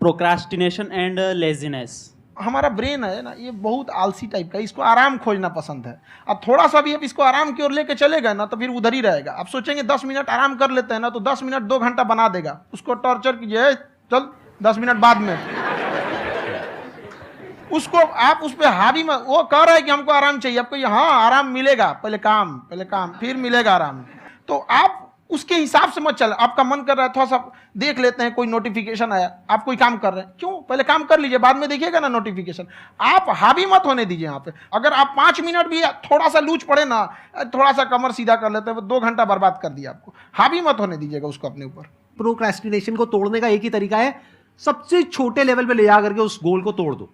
Procrastination and laziness. हमारा brain है ना, ये बहुत आलसी टाइप का, इसको आराम खोजना पसंद है। अब थोड़ा सा भी अब इसको आराम की ओर लेके चले गए ना तो फिर उधर ही रहेगा। आप सोचेंगे 10 मिनट आराम कर लेते हैं ना, तो 10 मिनट 2 घंटा बना देगा। उसको टॉर्चर कीजिए, चल 10 मिनट बाद में। उसको आप उस पर हावी में, वो कह रहा है कि हमको आराम चाहिए, आपको हाँ आराम मिलेगा, पहले काम फिर मिलेगा आराम। तो आप उसके हिसाब से मत चल। आपका मन कर रहा है थोड़ा सा देख लेते हैं, कोई नोटिफिकेशन आया, आप कोई काम कर रहे हैं, क्यों पहले काम कर लीजिए, बाद में देखिएगा ना नोटिफिकेशन। आप हावी मत होने दीजिए यहाँ पे। अगर आप 5 मिनट भी थोड़ा सा लूज पड़े ना, थोड़ा सा कमर सीधा कर लेते हैं, 2 घंटा बर्बाद कर दिया आपको। हावी मत होने दीजिएगा उसको अपने ऊपर। प्रोक्रेस्टिनेशन को तोड़ने का एक ही तरीका है, सबसे छोटे लेवल पे ले जा करके उस गोल को तोड़ दो।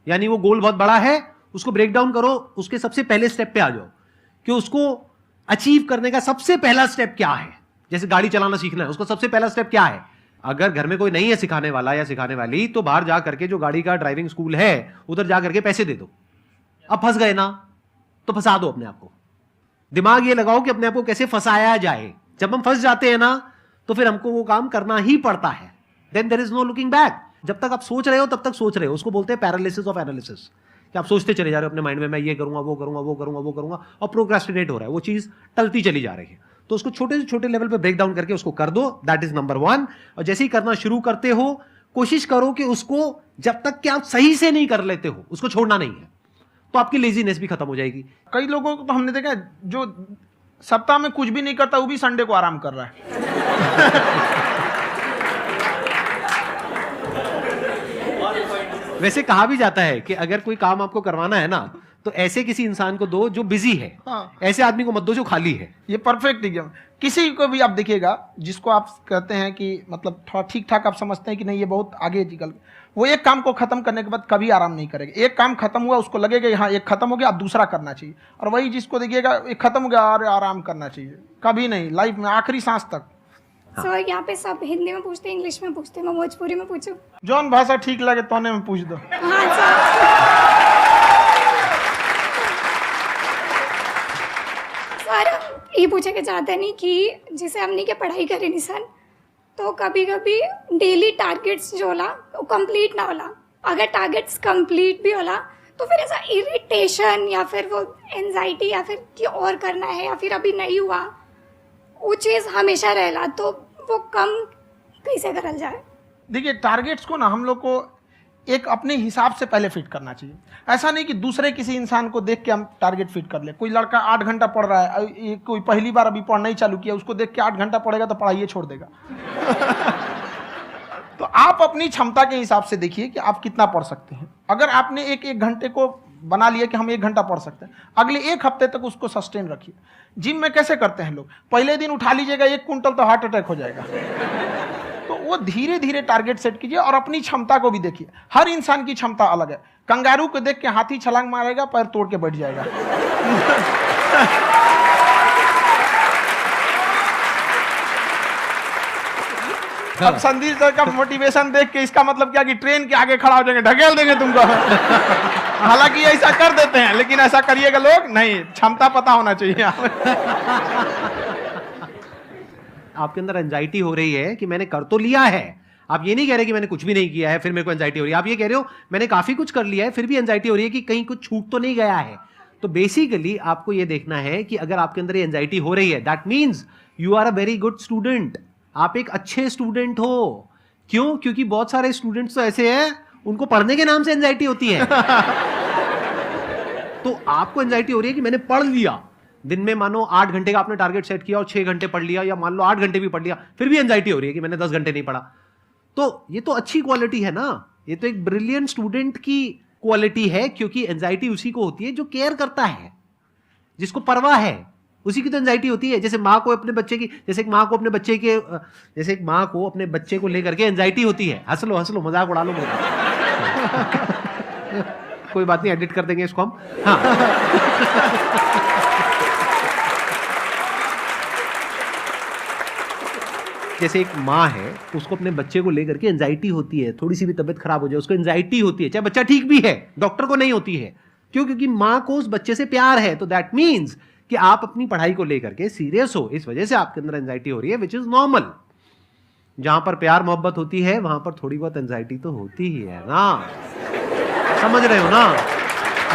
यानी वो गोल बहुत बड़ा है, उसको ब्रेक डाउन करो, उसके सबसे पहले स्टेप पे आ जाओ कि उसको अचीव करने का सबसे पहला स्टेप क्या है। जैसे गाड़ी चलाना सीखना है, उसका सबसे पहला स्टेप क्या है। अगर घर में कोई नहीं है सिखाने वाला या सिखाने वाली, तो बाहर जा करके जो गाड़ी का ड्राइविंग स्कूल है उधर जा करके पैसे दे दो। अब फंस गए ना तो फंसा दो अपने आप को। दिमाग ये लगाओ कि अपने आप को कैसे फंसाया जाए। जब हम फंस जाते हैं ना तो फिर हमको वो काम करना ही पड़ता है। Then there is no looking back. जब तक आप सोच रहे हो तब तक सोच रहे हो, उसको बोलते हैं पैरालिसिस ऑफ एनालिसिस, कि आप सोचते चले जा रहे हो अपने माइंड में, मैं ये करूंगा वो करूंगा वो करूंगा वो करूंगा, और प्रोक्रेस्टिनेट हो रहा है, वो चीज टलती चली जा रही है। तो उसको छोटे से छोटे लेवल पे ब्रेक डाउन करके उसको कर दो, दैट इज नंबर 1। और जैसे ही करना शुरू करते हो, कोशिश करो कि उसको जब तक कि आप सही से नहीं कर लेते हो उसको छोड़ना नहीं है, तो आपकी लेजीनेस भी खत्म हो जाएगी। कई लोगों को तो हमने देखा जो सप्ताह में कुछ भी नहीं करता, वो भी संडे को आराम कर रहा है। वैसे कहा भी जाता है कि अगर कोई काम आपको करवाना है ना तो ऐसे किसी इंसान को दो जो बिजी है। हाँ। ऐसे आदमी को मत दो जो खाली है। ये परफेक्ट एग्जाम। किसी को भी आप देखिएगा जिसको आप कहते हैं कि मतलब थोड़ा ठीक ठाक आप समझते हैं कि नहीं ये बहुत आगे निकल, वो एक काम को खत्म करने के बाद कभी आराम नहीं करेगा। एक काम खत्म हुआ उसको लगेगा हाँ एक खत्म हो गया, अब दूसरा करना चाहिए। और वही जिसको देखिएगा एक खत्म हो गया और आराम करना चाहिए, कभी नहीं, लाइफ में आखिरी सांस तक। सर यहाँ पे सब हिंदी में पूछते हैं, इंग्लिश में पूछते हैं, मैं भोजपुरी में पूछूं? जौन भाषा ठीक लगे तोने में पूछ दो। हाँ सर। सर ये पूछे के चाहते नहीं कि जैसे हमने के पढ़ाई करी नहीं सर, तो कभी कभी डेली टारगेट्स जो होला वो कंप्लीट ना होला। अगर टारगेट्स कंप्लीट भी होला तो फिर ऐसा इरिटेशन या फिर वो एंजाइटी या फिर कि और करना है या फिर अभी नहीं हुआ, वो चीज़ हमेशा रहेला। तो वो कम कैसे करल जाए? देखिए टारगेट्स को ना हम लोग को एक अपने हिसाब से पहले फिट करना चाहिए। ऐसा नहीं कि दूसरे किसी इंसान को देख के हम टारगेट फिट कर ले। कोई लड़का 8 घंटा पढ़ रहा है, कोई पहली बार अभी पढ़ना ही चालू किया, उसको देख के 8 घंटा पढ़ेगा तो पढ़ाइए छोड़ देगा। तो आप अपनी क्षमता के हिसाब से देखिए कि आप कितना पढ़ सकते हैं। अगर आपने एक घंटे को बना लिया कि हम 1 घंटा पढ़ सकते हैं, अगले 1 हफ्ते तक उसको सस्टेन रखिए। जिम में कैसे करते हैं लोग, पहले दिन उठा लीजिएगा 1 कुंटल तो हार्ट अटैक हो जाएगा। तो वो धीरे धीरे टारगेट सेट कीजिए और अपनी क्षमता को भी देखिए। हर इंसान की क्षमता अलग है। कंगारू को देख के हाथी छलांग मारेगा, पैर तोड़ के बैठ जाएगा। अब संदीप सर का मोटिवेशन देख के इसका मतलब क्या कि ट्रेन के आगे खड़ा हो जाएंगे, ढकेल देंगे तुमको। हालांकि ऐसा कर देते हैं, लेकिन ऐसा करिएगा लोग नहीं, क्षमता पता होना चाहिए। आपके अंदर एंजाइटी हो रही है कि मैंने कर तो लिया है, आप ये नहीं कह रहे कि मैंने कुछ भी नहीं किया है फिर मेरे को एंजाइटी हो रही है। आप ये कह रहे हो मैंने काफी कुछ कर लिया है फिर भी एंजाइटी हो रही है कि कहीं कुछ छूट तो नहीं गया है। तो बेसिकली आपको ये देखना है कि अगर आपके अंदर ये एंजाइटी हो रही है, that means you are a very good student. आप एक अच्छे स्टूडेंट हो। क्यों? क्योंकि बहुत सारे स्टूडेंट्स तो ऐसे हैं उनको पढ़ने के नाम से एंजाइटी होती है। तो आपको एंजाइटी हो रही है कि मैंने पढ़ लिया, दिन में मानो 8 घंटे का आपने टारगेट सेट किया और 6 घंटे पढ़ लिया, या मान लो 8 घंटे भी पढ़ लिया, फिर भी एंजाइटी हो रही है कि मैंने 10 घंटे नहीं पढ़ा। तो ये तो अच्छी क्वालिटी है ना, ये तो एक ब्रिलियंट स्टूडेंट की क्वालिटी है। क्योंकि एंजाइटी उसी को होती है जो केयर करता है, जिसको परवाह है, उसी की तो एंजाइटी होती है। जैसे माँ को अपने बच्चे की, जैसे एक माँ को अपने बच्चे को लेकर के एंजाइटी होती है। हंस लो मजाक उड़ा लो मेरा। कोई बात नहीं, एडिट कर देंगे इसको हम। हाँ। जैसे एक माँ है, उसको अपने बच्चे को लेकर के एंजाइटी होती है, थोड़ी सी भी तबीयत खराब हो जाए उसको एंजाइटी होती है, चाहे बच्चा ठीक भी है, डॉक्टर को नहीं होती है। क्यों? क्योंकि माँ को उस बच्चे से प्यार है। तो दैट मीन्स कि आप अपनी पढ़ाई को लेकर के सीरियस हो, इस वजह से आपके अंदर एंजाइटी हो रही है, विच इज नॉर्मल। जहां पर प्यार मोहब्बत होती है वहां पर थोड़ी बहुत एंजाइटी तो होती ही है ना। समझ रहे हो ना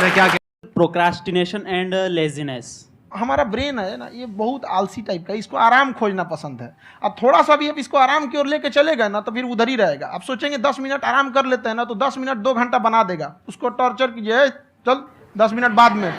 मैं क्या Procrastination and laziness. हमारा ब्रेन है ना, ये बहुत आलसी टाइप का है, इसको आराम खोजना पसंद है। अब थोड़ा सा भी अब इसको आराम की ओर लेके चले गए ना तो फिर उधर ही रहेगा। आप सोचेंगे 10 मिनट आराम कर लेते हैं ना, तो 10 मिनट 2 घंटा बना देगा। उसको टॉर्चर कीजिए, चल 10 मिनट बाद में।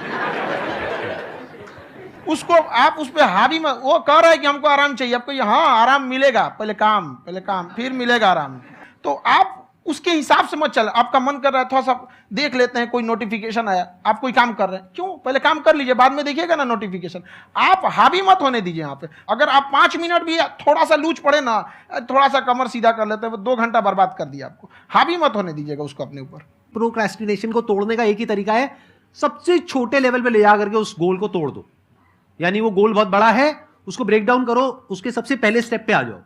उसको आप उस पर हावी मत, वो कह रहा है कि हमको आराम चाहिए, आपको हाँ आराम मिलेगा, पहले काम फिर मिलेगा आराम। तो आप उसके हिसाब से मत चल। आपका मन कर रहा है थोड़ा सा देख लेते हैं, कोई नोटिफिकेशन आया, आप कोई काम कर रहे हैं, क्यों पहले काम कर लीजिए, बाद में देखिएगा ना नोटिफिकेशन। आप हावी मत होने दीजिए यहाँ पे। अगर आप 5 मिनट भी थोड़ा सा लूज पड़े ना, थोड़ा सा कमर सीधा कर लेते हैं, वो 2 घंटा बर्बाद कर दिया आपको। हावी मत होने दीजिएगा उसको अपने ऊपर। प्रोक्रेस्टिनेशन को तोड़ने का एक ही तरीका है, सबसे छोटे लेवल पे ले जा करके उस गोल को तोड़ दो। यानी वो गोल बहुत बड़ा है, उसको ब्रेक डाउन करो, उसके सबसे पहले स्टेप पे आ जाओ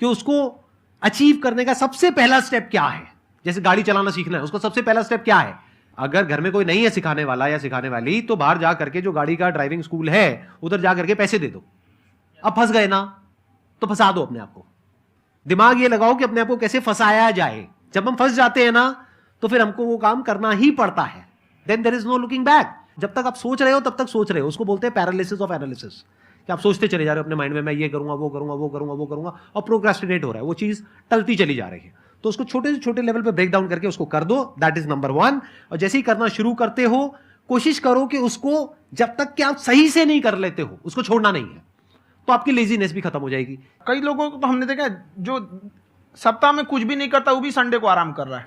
कि उसको अचीव करने का सबसे पहला स्टेप क्या है। जैसे गाड़ी चलाना सीखना है, उसका सबसे पहला स्टेप क्या है। अगर घर में कोई नहीं है सिखाने वाला या सिखाने वाली, तो बाहर जा करके जो गाड़ी का ड्राइविंग स्कूल है उधर जा करके पैसे दे दो। अब फंस गए ना तो फंसा दो अपने आप को। दिमाग ये लगाओ कि अपने आप को कैसे फंसाया जाए। जब हम फंस जाते हैं ना तो फिर हमको वो काम करना ही पड़ता है। Then there is no looking back. जब तक आप सोच रहे हो तब तक सोच रहे हो, उसको बोलते हैं पैरालिसिस ऑफ एनालिसिस, कि आप सोचते चले जा रहे हो अपने माइंड में, मैं ये करूंगा वो करूंगा वो करूंगा वो करूंगा, और प्रोक्रेस्टिनेट हो रहा है, वो चीज टलती चली जा रही है। तो उसको छोटे से छोटे लेवल पे ब्रेक डाउन करके उसको कर दो, दैट इज नंबर 1। और जैसे ही करना शुरू करते हो, कोशिश करो कि उसको जब तक कि आप सही से नहीं कर लेते हो उसको छोड़ना नहीं है, तो आपकी लेजीनेस भी खत्म हो जाएगी। कई लोगों को तो हमने देखा है, जो सप्ताह में कुछ भी नहीं करता वो भी संडे को आराम कर रहा है।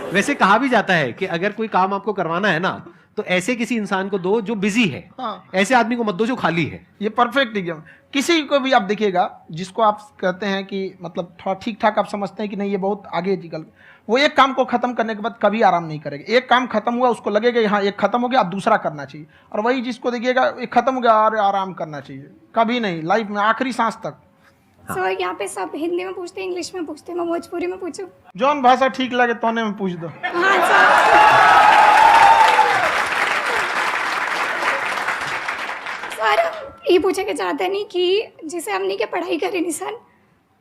वैसे कहा भी जाता है कि अगर कोई काम आपको करवाना है ना तो ऐसे किसी इंसान को दो जो बिजी है। हाँ। ऐसे आदमी को मत दो जो खाली है। ये परफेक्ट एग्जाम। किसी को भी आप देखिएगा जिसको आप कहते हैं कि मतलब थोड़ा ठीक ठाक आप समझते हैं कि नहीं ये बहुत आगे निकल, वो एक काम को खत्म करने के बाद कभी आराम नहीं करेगा। एक काम खत्म हुआ उसको लगेगा हाँ एक खत्म हो गया, अब दूसरा करना चाहिए। और वही जिसको देखिएगा एक खत्म हो गया और आराम करना चाहिए, कभी नहीं, लाइफ में आखिरी सांस तक। सर यहाँ पे सब हिंदी में पूछते हैं, इंग्लिश में पूछते हैं, मैं भोजपुरी में पूछूं? जौन भाषा ठीक लगे तोने में पूछ दो। हाँ सर। सर ये पूछे के चाहते नहीं कि जैसे हमने के पढ़ाई करी नहीं सर,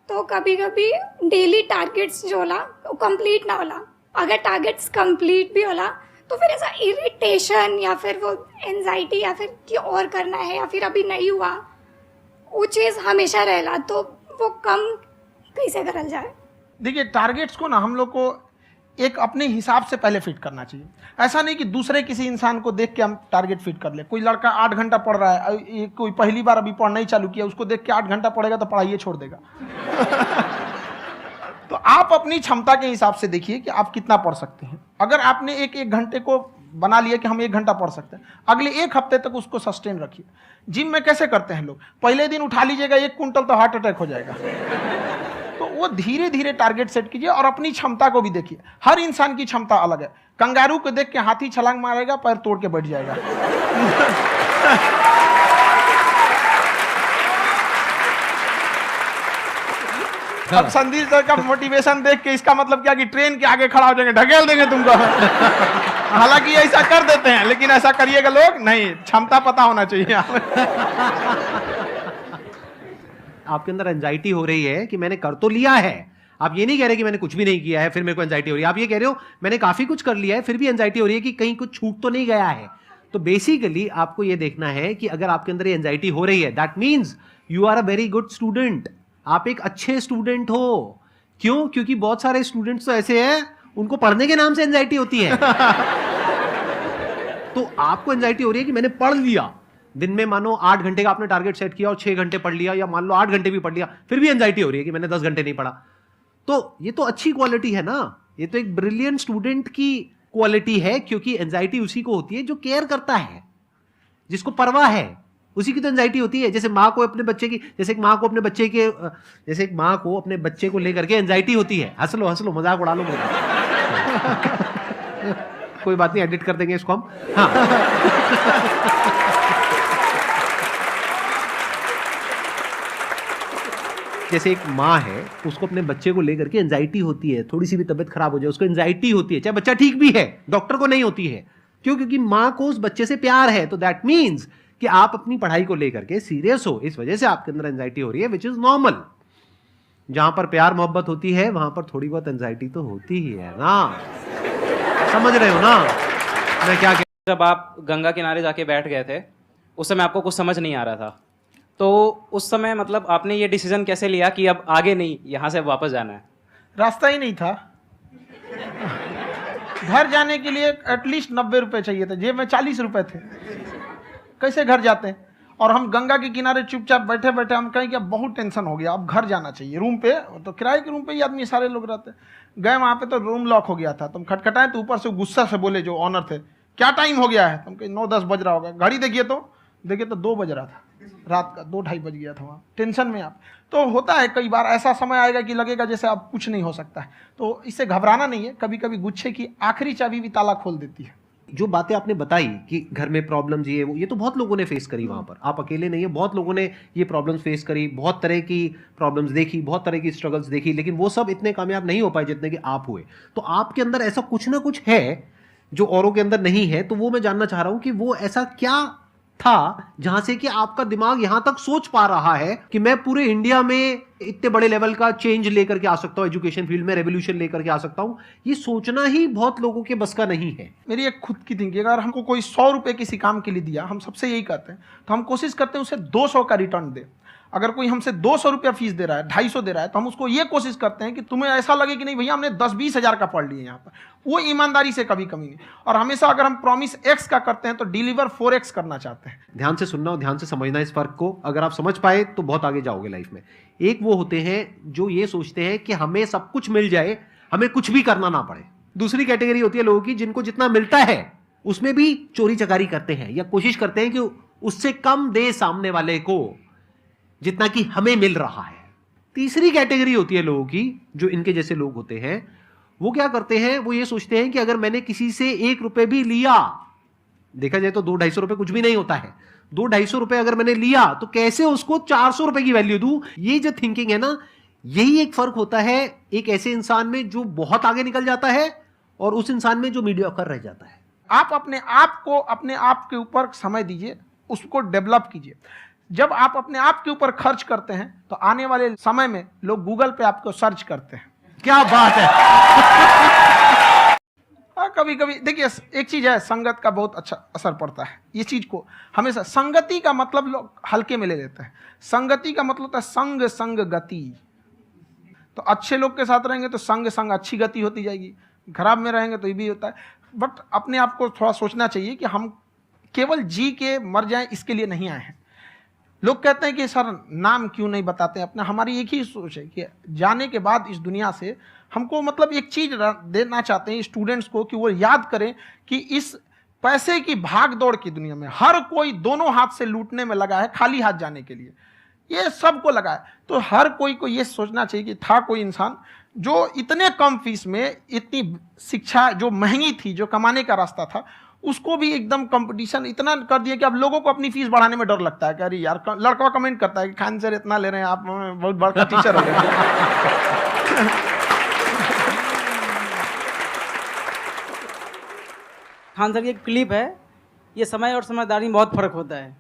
तो कभी कभी डेली टारगेट्स जो होला वो कंप्लीट ना होला। अगर टारगेट्स कंप्लीट भी होला तो फिर ऐसा इरिटेशन या फिर वो एंजाइटी या फिर कि और करना है या फिर अभी नहीं हुआ, वो चीज़ हमेशा रहेला। तो वो कम कैसे करल जाए? देखिए टारगेट्स को ना हम लोग को एक अपने हिसाब से पहले फिट करना चाहिए। ऐसा नहीं कि दूसरे किसी इंसान को देख के हम टारगेट फिट कर ले। कोई लड़का 8 घंटा पढ़ रहा है, कोई पहली बार अभी पढ़ना ही चालू किया, उसको देख के 8 घंटा पढ़ेगा तो पढ़ाइए छोड़ देगा। तो आप अपनी क्षमता के हिसाब से देखिए कि आप कितना पढ़ सकते हैं। अगर आपने एक घंटे को बना लिया कि हम 1 घंटा पढ़ सकते हैं, अगले 1 हफ्ते तक उसको सस्टेन रखिए। जिम में कैसे करते हैं लोग, पहले दिन उठा लीजिएगा 1 कुंटल तो हार्ट अटैक हो जाएगा। तो वो धीरे धीरे टारगेट सेट कीजिए और अपनी क्षमता को भी देखिए। हर इंसान की क्षमता अलग है। कंगारू को देख के हाथी छलांग मारेगा, पैर तोड़ के बैठ जाएगा। अब संदीप सर का मोटिवेशन देख के इसका मतलब क्या कि ट्रेन के आगे खड़ा हो जाएंगे, ढकेल देंगे तुमको। हालांकि ऐसा कर देते हैं, लेकिन ऐसा करिएगा लोग नहीं, क्षमता पता होना चाहिए। आपके अंदर एंजाइटी हो रही है कि मैंने कर तो लिया है। आप ये नहीं कह रहे कि मैंने कुछ भी नहीं किया है फिर मेरे को एंजाइटी हो रही है। आप ये कह रहे हो मैंने काफी कुछ कर लिया है फिर भी एंजाइटी हो रही है कि कहीं कुछ छूट तो नहीं गया है। तो बेसिकली आपको ये देखना है कि अगर आपके अंदर ये एंजाइटी हो रही है, that means you are a very good student. आप एक अच्छे स्टूडेंट हो। क्यों? क्योंकि बहुत सारे स्टूडेंट्स तो ऐसे हैं उनको पढ़ने के नाम से एंजाइटी होती है। तो आपको एंजाइटी हो रही है कि मैंने पढ़ लिया, दिन में मानो 8 घंटे का आपने टारगेट सेट किया और 6 घंटे पढ़ लिया, या मान लो 8 घंटे भी पढ़ लिया, फिर भी एंजाइटी हो रही है कि मैंने 10 घंटे नहीं पढ़ा। तो ये तो अच्छी क्वालिटी है ना, ये तो एक ब्रिलियंट स्टूडेंट की क्वालिटी है। क्योंकि एंजाइटी उसी को होती है जो केयर करता है, जिसको परवाह है, उसी की तो एंजाइटी होती है। जैसे माँ को अपने बच्चे की, जैसे एक माँ को अपने बच्चे के, जैसे एक माँ को अपने बच्चे को लेकर के एंजाइटी होती है। हंस लो मजाक उड़ा लो मेरा। कोई बात नहीं, एडिट कर देंगे इसको हम। हाँ। जैसे एक माँ है, उसको अपने बच्चे को लेकर के एंजाइटी होती है, थोड़ी सी भी तबीयत खराब हो जाए उसको एंजाइटी होती है, चाहे बच्चा ठीक भी है, डॉक्टर को नहीं होती है। क्यों? क्योंकि माँ को उस बच्चे से प्यार है। तो दैट मीन्स कि आप अपनी पढ़ाई को लेकर के सीरियस हो, इस वजह से आपके अंदर एंजाइटी हो रही है, विच इज नॉर्मल। जहां पर प्यार मोहब्बत होती है वहां पर थोड़ी बहुत एंजाइटी तो होती ही है ना, समझ रहे हो ना मैं क्या जब आप गंगा किनारे जाके बैठ गए थे उस समय आपको कुछ समझ नहीं आ रहा था, तो उस समय मतलब आपने ये डिसीजन कैसे लिया कि अब आगे नहीं, यहाँ से वापस जाना है? रास्ता ही नहीं था। घर जाने के लिए एटलीस्ट 90 रुपए चाहिए थे, जेब में 40 रुपए थे, कैसे घर जाते हैं? और हम गंगा के किनारे चुपचाप बैठे बैठे हम कहें कि अब बहुत टेंशन हो गया, अब घर जाना चाहिए। रूम पे, तो किराए के रूम पे ही आदमी सारे लोग रहते हैं। गए वहाँ पे तो रूम लॉक हो गया था, तुम खटखटाए तो ऊपर से गुस्सा से बोले जो ऑनर थे, क्या टाइम हो गया है? तुम कहीं 9-10 बज रहा होगा, घड़ी देखिए तो 2 बज रहा था रात का, 2-2:30 बज गया था वहाँ। टेंशन में आप तो होता है, कई बार ऐसा समय आएगा कि लगेगा जैसे अब कुछ नहीं हो सकता है, तो इससे घबराना नहीं है। कभी कभी गुच्छे की आखिरी चाबी भी ताला खोल देती है। जो बातें आपने बताई कि घर में प्रॉब्लम्स ये वो, ये तो बहुत लोगों ने फेस करी वहां पर, आप अकेले नहीं है, बहुत लोगों ने ये प्रॉब्लम्स फेस करी, बहुत तरह की प्रॉब्लम्स देखी, बहुत तरह की स्ट्रगल्स देखी, लेकिन वो सब इतने कामयाब नहीं हो पाए जितने कि आप हुए। तो आपके अंदर ऐसा कुछ ना कुछ है जो औरों के अंदर नहीं है, तो वो मैं जानना चाह रहा हूं कि वो ऐसा क्या था जहां से कि आपका दिमाग यहां तक सोच पा रहा है कि मैं पूरे इंडिया में इतने बड़े लेवल का चेंज लेकर के आ सकता हूं, एजुकेशन फील्ड में रेवोल्यूशन लेकर के आ सकता हूं। ये सोचना ही बहुत लोगों के बस का नहीं है। मेरी एक खुद की थिंकिंग, अगर हमको कोई 100 रुपए किसी काम के लिए दिया, हम सबसे यही कहते हैं, तो हम कोशिश करते हैं उसे 200 का रिटर्न दे। अगर कोई हमसे 200 रुपया फीस दे रहा है, 250 दे रहा है, तो हम उसको ये कोशिश करते हैं कि तुम्हें ऐसा लगे कि नहीं भैया हमने 10-20 हज़ार का पढ़ लिया यहाँ पर, वो ईमानदारी से कभी कमी नहीं। और हमेशा अगर हम प्रॉमिस एक्स का करते हैं तो डिलीवर 4x करना चाहते हैं। ध्यान से सुनना और ध्यान से समझना इस फर्क को, अगर आप समझ पाए तो बहुत आगे जाओगे लाइफ में। एक वो होते हैं जो ये सोचते हैं कि हमें सब कुछ मिल जाए, हमें कुछ भी करना ना पड़े। दूसरी कैटेगरी होती है लोगों की जिनको जितना मिलता है उसमें भी चोरी चकारी करते हैं या कोशिश करते हैं कि उससे कम दे सामने वाले को जितना कि हमें मिल रहा है। तीसरी कैटेगरी होती है लोगों की, जो इनके जैसे लोग होते हैं, वो क्या करते हैं, वो ये सोचते हैं कि अगर मैंने किसी से 1 रुपए भी लिया, देखा जाए तो 200-250 रुपए कुछ भी नहीं होता है, 200-250 रुपए अगर मैंने लिया तो कैसे उसको 400 रुपए की वैल्यू दूं। ये जो थिंकिंग है ना, यही एक फर्क होता है एक ऐसे इंसान में जो बहुत आगे निकल जाता है और उस इंसान में जो मीडियोकर रह जाता है। आप अपने आप को अपने आप के ऊपर समय दीजिए, उसको डेवलप कीजिए। जब आप अपने आप के ऊपर खर्च करते हैं तो आने वाले समय में लोग गूगल पे आपको सर्च करते हैं। क्या बात है। कभी कभी देखिए, एक चीज है, संगत का बहुत अच्छा असर पड़ता है। ये चीज को हमेशा, संगति का मतलब लोग हल्के में ले लेते हैं। संगति का मतलब होता है संग संग गति। तो अच्छे लोग के साथ रहेंगे तो संग संग अच्छी गति होती जाएगी, खराब में रहेंगे तो ये भी होता है। बट अपने आप को थोड़ा सोचना चाहिए कि हम केवल जी के मर जाएं इसके लिए नहीं आए हैं। लोग कहते हैं कि सर नाम क्यों नहीं बताते अपना। हमारी एक ही सोच है कि जाने के बाद इस दुनिया से हमको मतलब एक चीज देना चाहते हैं स्टूडेंट्स को, कि वो याद करें कि इस पैसे की भाग दौड़ की दुनिया में हर कोई दोनों हाथ से लूटने में लगा है, खाली हाथ जाने के लिए ये सबको लगा है। तो हर कोई को ये सोचना चाहिए कि था कोई इंसान जो इतने कम फीस में इतनी शिक्षा जो महंगी थी, जो कमाने का रास्ता था, उसको भी एकदम कंपटीशन इतना कर दिया कि अब लोगों को अपनी फीस बढ़ाने में डर लगता है कि अरे यार, लड़का कमेंट करता है कि खान सर इतना ले रहे हैं, आप बहुत बड़ा टीचर हो गए। खान सर की एक क्लिप है, ये समय और समझदारी में बहुत फ़र्क होता है।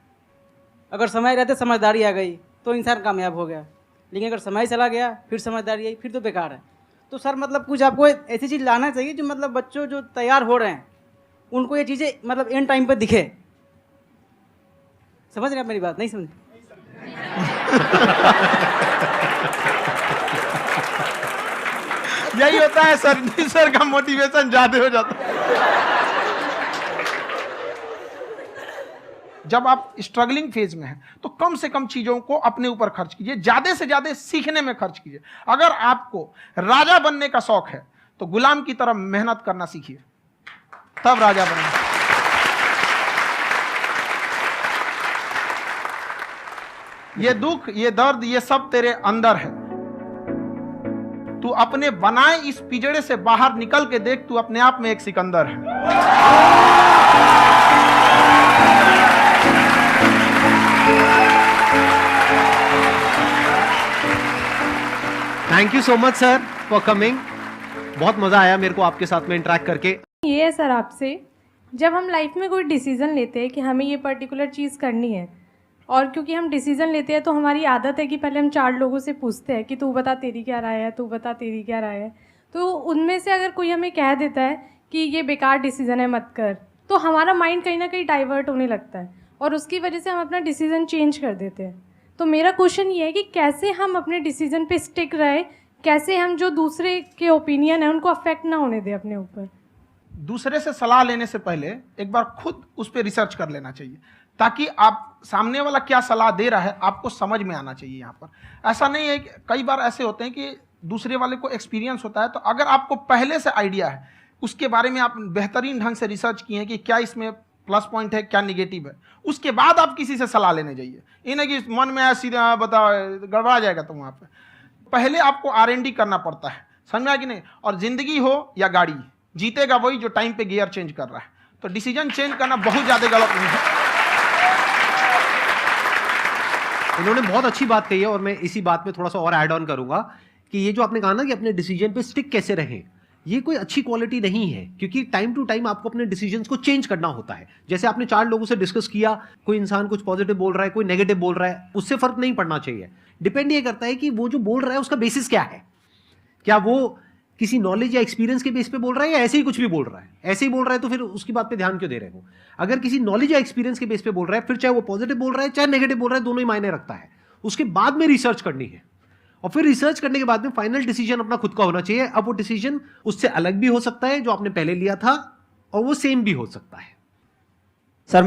अगर समय रहते समझदारी आ गई तो इंसान कामयाब हो गया, लेकिन अगर समय चला गया फिर समझदारी आई फिर तो बेकार है। तो सर मतलब कुछ आपको ऐसी चीज़ लाना चाहिए जो मतलब बच्चों जो तैयार हो रहे हैं उनको ये चीज़ें मतलब एंड टाइम पे दिखे। समझ रहे हैं आप मेरी बात? नहीं समझ? यही होता है सर का मोटिवेशन ज्यादा हो जाता है। जब आप स्ट्रगलिंग फेज में हैं तो कम से कम चीजों को अपने ऊपर खर्च कीजिए, ज्यादा से ज्यादा सीखने में खर्च कीजिए। अगर आपको राजा बनने का शौक है तो गुलाम की तरह मेहनत करना सीखिए, तब राजा बनेंगे। ये दुख, ये दर्द, ये सब तेरे अंदर है। तू अपने बनाए इस पिंजड़े से बाहर निकल के देख, तू अपने आप में एक सिकंदर है। Thank you so much sir for coming. बहुत मजा आया मेरे को आपके साथ में इंटरेक्ट करके। ये है सर आपसे, जब हम लाइफ में कोई डिसीज़न लेते हैं कि हमें ये पर्टिकुलर चीज़ करनी है, और क्योंकि हम डिसीज़न लेते हैं तो हमारी आदत है कि पहले हम 4 लोगों से पूछते हैं कि तू बता तेरी क्या राय है, तू बता तेरी क्या राय है। तो उनमें से अगर कोई हमें कह देता है कि ये बेकार डिसीज़न है मत कर, तो हमारा माइंड कहीं ना कहीं डाइवर्ट होने लगता है और उसकी वजह से हम अपना डिसीज़न चेंज कर देते हैं। तो मेरा क्वेश्चन ये है कि कैसे हम अपने डिसीज़न पे स्टिक रहे, कैसे हम जो दूसरे के ओपिनियन है उनको अफेक्ट ना होने दें अपने ऊपर। दूसरे से सलाह लेने से पहले एक बार खुद उस पर रिसर्च कर लेना चाहिए, ताकि आप सामने वाला क्या सलाह दे रहा है आपको समझ में आना चाहिए। यहाँ पर ऐसा नहीं है कि कई बार ऐसे होते हैं कि दूसरे वाले को एक्सपीरियंस होता है, तो अगर आपको पहले से आइडिया है, उसके बारे में आप बेहतरीन ढंग से रिसर्च किए हैं कि क्या इसमें प्लस पॉइंट है क्या निगेटिव है, उसके बाद आप किसी से सलाह लेने जाइए। ये नहीं कि मन में आया सीधा बता गड़बड़ा जाएगा। तो वहाँ पे पहले आपको R&D करना पड़ता है, समझ में आया कि नहीं। और जिंदगी हो या गाड़ी, जीतेगा वही जो टाइम पे गियर चेंज कर रहा है। तो डिसीजन चेंज करना बहुत ज़्यादा गलत नहीं है। इन्होंने बहुत अच्छी बात कही है और मैं इसी बात में थोड़ा सा और ऐड ऑन करूंगा कि ये जो आपने कहा ना कि अपने डिसीजन पे स्टिक कैसे रहें, ये कोई अच्छी क्वालिटी नहीं है, क्योंकि टाइम टू टाइम आपको अपने डिसीजंस को चेंज करना होता है। जैसे आपने 4 लोगों से डिस्कस किया, कोई इंसान कुछ पॉजिटिव बोल रहा है, कोई नेगेटिव बोल रहा है, उससे फर्क नहीं पड़ना चाहिए। डिपेंड ये करता है कि वो जो बोल रहा है उसका बेसिस क्या है। क्या वो किसी नॉलेज या एक्सपीरियंस के बेस पे बोल रहा है या ऐसे ही कुछ भी बोल रहा है? ऐसे ही बोल रहा है तो फिर उसकी बात पे ध्यान क्यों दे रहे हो? अगर किसी नॉलेज या एक्सपीरियंस के बेस पे बोल रहा है, फिर चाहे वो पॉजिटिव बोल रहा है चाहे नेगेटिव बोल रहा है, दोनों ही मायने रखता है। उसके बाद में रिसर्च करनी है और फिर रिसर्च करने के बाद में फाइनल डिसीजन अपना खुद का होना चाहिए। अब वो डिसीजन उससे अलग भी हो सकता है जो आपने पहले लिया था, और वो सेम भी हो सकता है। सर